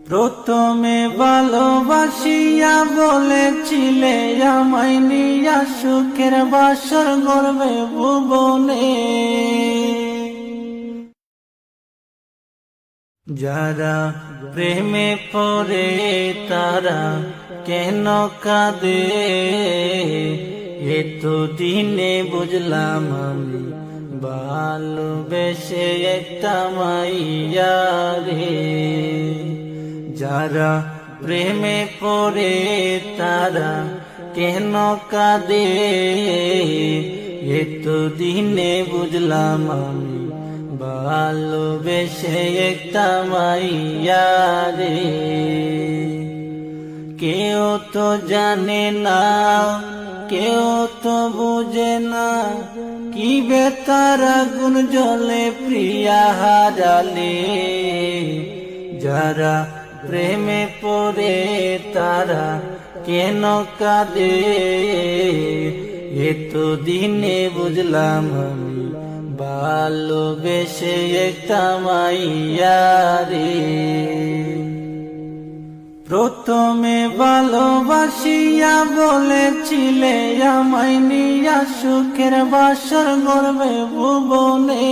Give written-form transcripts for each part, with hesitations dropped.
প্রথমে ভালোবাসিয়া বলেছিলে আমায় নিয়া সুখের বাসর গড়বে ভুবনে। যারা প্রেমে পড়ে তারা কেন কাঁদে, এতদিনে বুঝলাম আমি ভালোবেসে একটা মাইয়া রে। যারা প্রেমে পড়ে তারা কেন কাঁদে, এতদিনে বুঝলাম আমি ভালোবেসে একটা মাইয়া রে। কেউ তো জানে না, কেউ তো বুঝে না, কি বেতার আগুন জ্বলে প্রিয়া হারালে। যারা প্রেমে পড়ে তারা কেন কাঁদে, এতদিনে বুঝলাম আমি ভালোবেসে একটা মাইয়া রে। প্রথমে ভালোবাসিয়া বলেছিলে আমায় নিয়া সুখের বাসর গড়বে ভুবনে।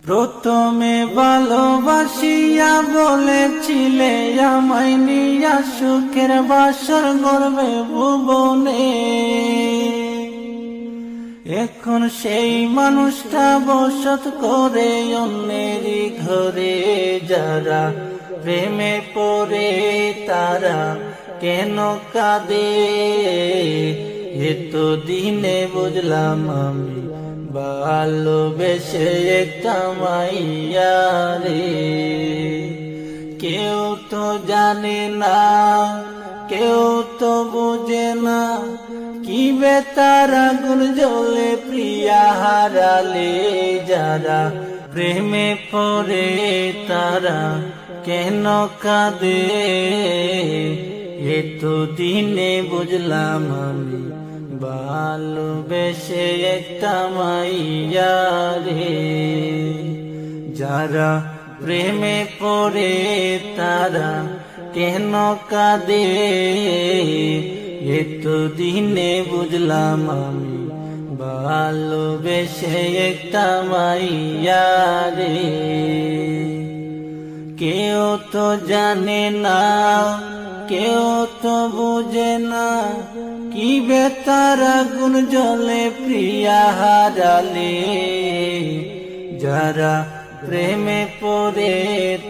প্রথমে ভালোবাসিয়া বলেছিলে আমায় নিয়া সুখের বাসর গড়বে ভুবনে। এখন সেই মানুষটা বসত করে অন্যেরই ঘরে। যারা প্রেমে পড়ে তারা কেন কাঁদে, এতদিনে বুঝলাম আমি ভালোবেসে একটা মাইয়া রে। কেউ তো জানে না, কেউ তো বুঝে না, কি বেতার আগুন জ্বলে প্রিয়া হারালে। যারা প্রেমে পড়ে তারা কেন কাঁদে, এতদিনে বুঝলাম আমি ভালোবেসে একটা মাইয়া রে। যারা প্রেমে পড়ে তারা কেন কাঁদে, এতদিনে বুঝলাম আমি ভালোবেসে একটা মাইয়া রে। কেউ তো জানে না, কেউ তো বুঝে না, কি বেতার আগুন জ্বলে প্রিয়া হারালে। যারা প্রেমে পড়ে